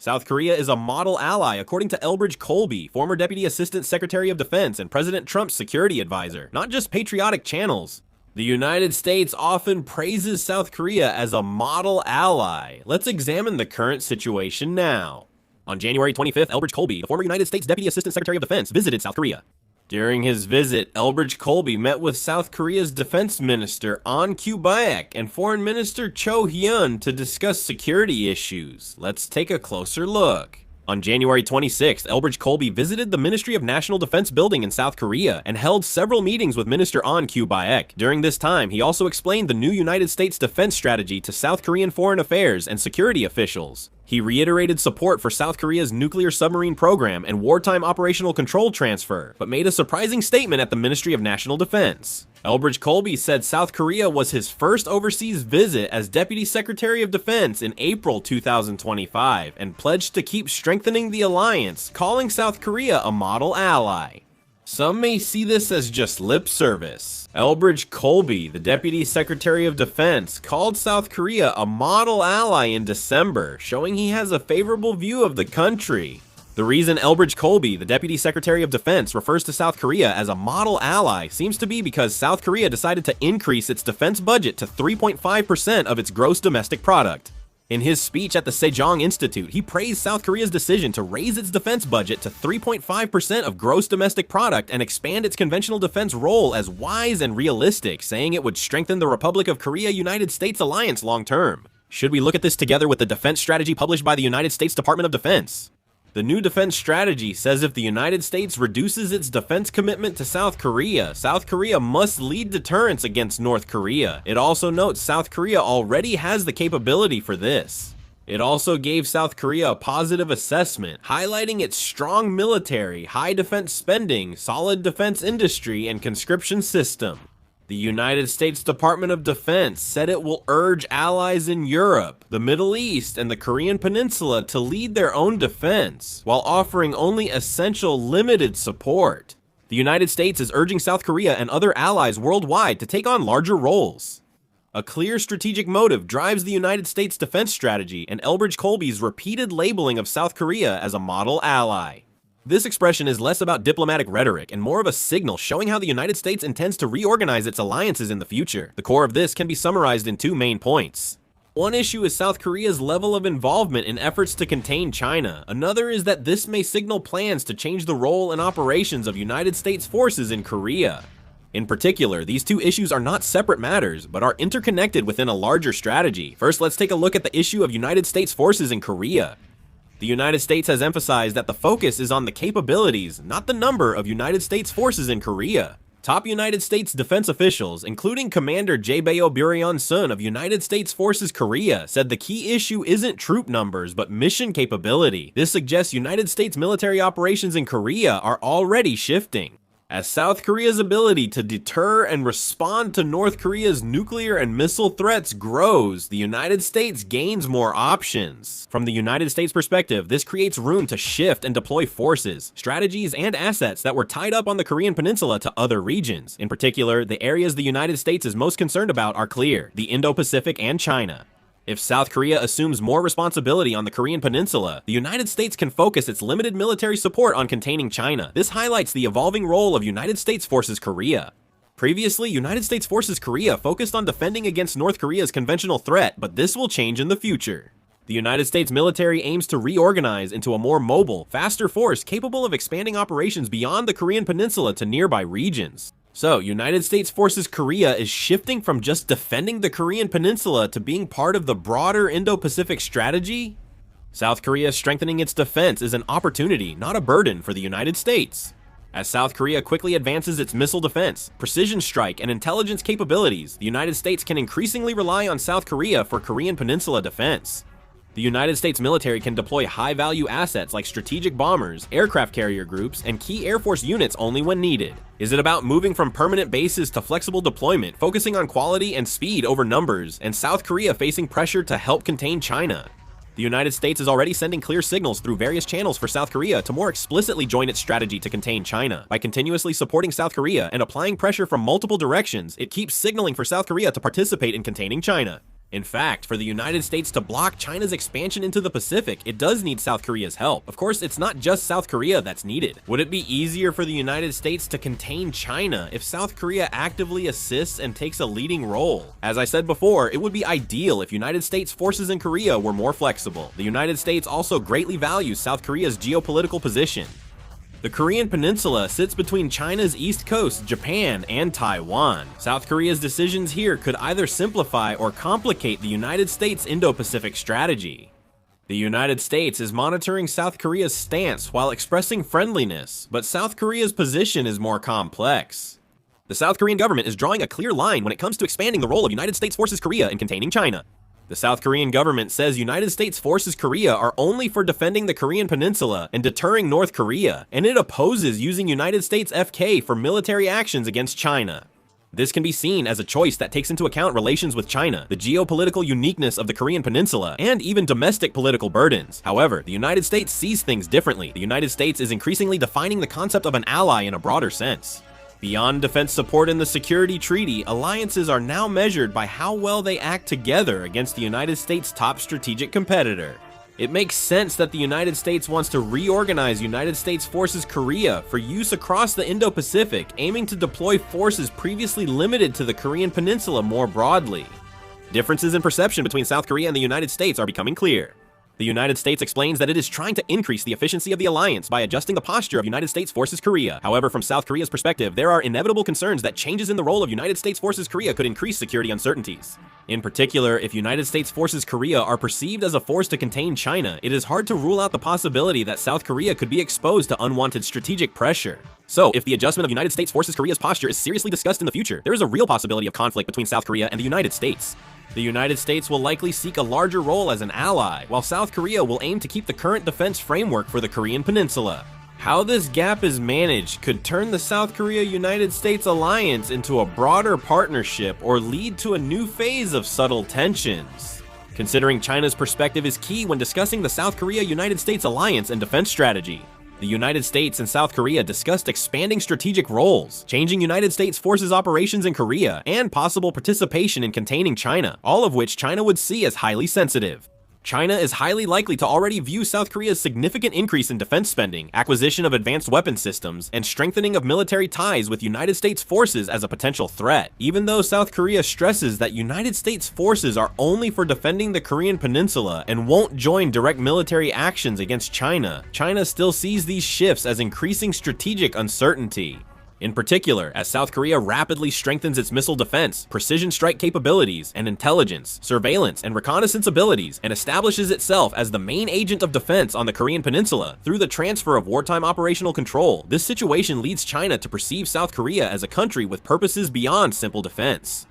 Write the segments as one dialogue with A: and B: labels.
A: South Korea is a model ally, according to Elbridge Colby, former Deputy Assistant Secretary of Defense and President Trump's security advisor, not just patriotic channels. The United States often praises South Korea as a model ally. Let's examine the current situation now. On January 25th, Elbridge Colby, the former United States Deputy Assistant Secretary of Defense, visited South Korea. During his visit, Elbridge Colby met with South Korea's Defense Minister An Kyu-baek and Foreign Minister Cho Hyun to discuss security issues. Let's take a closer look. On January 26th, Elbridge Colby visited the Ministry of National Defense building in South Korea and held several meetings with Minister An Kyu-baek. During this time, he also explained the new United States defense strategy to South Korean foreign affairs and security officials. He reiterated support for South Korea's nuclear submarine program and wartime operational control transfer, but made a surprising statement at the Ministry of National Defense. Elbridge Colby said South Korea was his first overseas visit as Deputy Secretary of Defense in April 2025 and pledged to keep strengthening the alliance, calling South Korea a model ally. Some may see this as just lip service. Elbridge Colby, the Deputy Secretary of Defense, called South Korea a model ally in December, showing he has a favorable view of the country. The reason Elbridge Colby, the Deputy Secretary of Defense, refers to South Korea as a model ally seems to be because South Korea decided to increase its defense budget to 3.5% of its gross domestic product. In his speech at the Sejong Institute, he praised South Korea's decision to raise its defense budget to 3.5% of gross domestic product and expand its conventional defense role as wise and realistic, saying it would strengthen the Republic of Korea-United States alliance long term. Should we look at this together with the defense strategy published by the United States Department of Defense? The new defense strategy says if the United States reduces its defense commitment to South Korea must lead deterrence against North Korea. It also notes South Korea already has the capability for this. It also gave South Korea a positive assessment, highlighting its strong military, high defense spending, solid defense industry, and conscription system. The United States Department of Defense said it will urge allies in Europe, the Middle East, and the Korean Peninsula to lead their own defense, while offering only essential limited support. The United States is urging South Korea and other allies worldwide to take on larger roles. A clear strategic motive drives the United States defense strategy and Elbridge Colby's repeated labeling of South Korea as a model ally. This expression is less about diplomatic rhetoric and more of a signal showing how the United States intends to reorganize its alliances in the future. The core of this can be summarized in two main points. One issue is South Korea's level of involvement in efforts to contain China. Another is that this may signal plans to change the role and operations of United States forces in Korea. In particular, these two issues are not separate matters, but are interconnected within a larger strategy. First, let's take a look at the issue of United States forces in Korea. The United States has emphasized that the focus is on the capabilities, not the number of United States forces in Korea. Top United States defense officials, including Commander Jae-baeo Byurion-sun of United States Forces Korea, said the key issue isn't troop numbers, but mission capability. This suggests United States military operations in Korea are already shifting. As South Korea's ability to deter and respond to North Korea's nuclear and missile threats grows, the United States gains more options. From the United States perspective, this creates room to shift and deploy forces, strategies, and assets that were tied up on the Korean Peninsula to other regions. In particular, the areas the United States is most concerned about are clear: the Indo-Pacific and China. If South Korea assumes more responsibility on the Korean Peninsula, the United States can focus its limited military support on containing China. This highlights the evolving role of United States Forces Korea. Previously, United States Forces Korea focused on defending against North Korea's conventional threat, but this will change in the future. The United States military aims to reorganize into a more mobile, faster force capable of expanding operations beyond the Korean Peninsula to nearby regions. So, United States Forces Korea is shifting from just defending the Korean Peninsula to being part of the broader Indo-Pacific strategy? South Korea strengthening its defense is an opportunity, not a burden, for the United States. As South Korea quickly advances its missile defense, precision strike, and intelligence capabilities, the United States can increasingly rely on South Korea for Korean Peninsula defense. The United States military can deploy high-value assets like strategic bombers, aircraft carrier groups, and key Air Force units only when needed. Is it about moving from permanent bases to flexible deployment, focusing on quality and speed over numbers, and South Korea facing pressure to help contain China? The United States is already sending clear signals through various channels for South Korea to more explicitly join its strategy to contain China. By continuously supporting South Korea and applying pressure from multiple directions, it keeps signaling for South Korea to participate in containing China. In fact, for the United States to block China's expansion into the Pacific, it does need South Korea's help. Of course, it's not just South Korea that's needed. Would it be easier for the United States to contain China if South Korea actively assists and takes a leading role? As I said before, it would be ideal if United States forces in Korea were more flexible. The United States also greatly values South Korea's geopolitical position. The Korean Peninsula sits between China's east coast, Japan, and Taiwan. South Korea's decisions here could either simplify or complicate the United States' Indo-Pacific strategy. The United States is monitoring South Korea's stance while expressing friendliness, but South Korea's position is more complex. The South Korean government is drawing a clear line when it comes to expanding the role of United States forces Korea in containing China. The South Korean government says United States forces Korea are only for defending the Korean Peninsula and deterring North Korea, and it opposes using United States FK for military actions against China. This can be seen as a choice that takes into account relations with China, the geopolitical uniqueness of the Korean Peninsula, and even domestic political burdens. However, the United States sees things differently. The United States is increasingly defining the concept of an ally in a broader sense. Beyond defense support in the Security Treaty, alliances are now measured by how well they act together against the United States' top strategic competitor. It makes sense that the United States wants to reorganize United States Forces Korea for use across the Indo-Pacific, aiming to deploy forces previously limited to the Korean Peninsula more broadly. Differences in perception between South Korea and the United States are becoming clear. The United States explains that it is trying to increase the efficiency of the alliance by adjusting the posture of United States Forces Korea. However, from South Korea's perspective, there are inevitable concerns that changes in the role of United States Forces Korea could increase security uncertainties. In particular, if United States Forces Korea are perceived as a force to contain China, it is hard to rule out the possibility that South Korea could be exposed to unwanted strategic pressure. So, if the adjustment of United States Forces Korea's posture is seriously discussed in the future, there is a real possibility of conflict between South Korea and the United States. The United States will likely seek a larger role as an ally, while South Korea will aim to keep the current defense framework for the Korean Peninsula. How this gap is managed could turn the South Korea-United States alliance into a broader partnership or lead to a new phase of subtle tensions. Considering China's perspective is key when discussing the South Korea-United States alliance and defense strategy. The United States and South Korea discussed expanding strategic roles, changing United States forces operations in Korea, and possible participation in containing China, all of which China would see as highly sensitive. China is highly likely to already view South Korea's significant increase in defense spending, acquisition of advanced weapon systems, and strengthening of military ties with United States forces as a potential threat. Even though South Korea stresses that United States forces are only for defending the Korean Peninsula and won't join direct military actions against China, China still sees these shifts as increasing strategic uncertainty. In particular, as South Korea rapidly strengthens its missile defense, precision strike capabilities, and intelligence, surveillance, and reconnaissance abilities, and establishes itself as the main agent of defense on the Korean Peninsula through the transfer of wartime operational control, this situation leads China to perceive South Korea as a country with purposes beyond simple defense.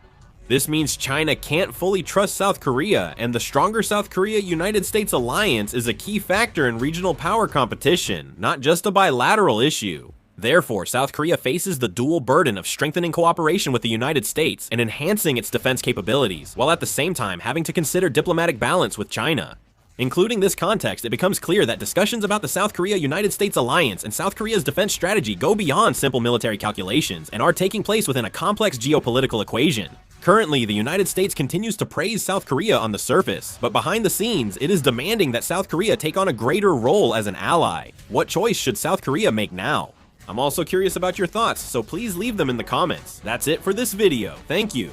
A: This means China can't fully trust South Korea, and the stronger South Korea-United States alliance is a key factor in regional power competition, not just a bilateral issue. Therefore, South Korea faces the dual burden of strengthening cooperation with the United States and enhancing its defense capabilities, while at the same time having to consider diplomatic balance with China. Including this context, it becomes clear that discussions about the South Korea-United States alliance and South Korea's defense strategy go beyond simple military calculations and are taking place within a complex geopolitical equation. Currently, the United States continues to praise South Korea on the surface, but behind the scenes, it is demanding that South Korea take on a greater role as an ally. What choice should South Korea make now? I'm also curious about your thoughts, so please leave them in the comments. That's it for this video. Thank you.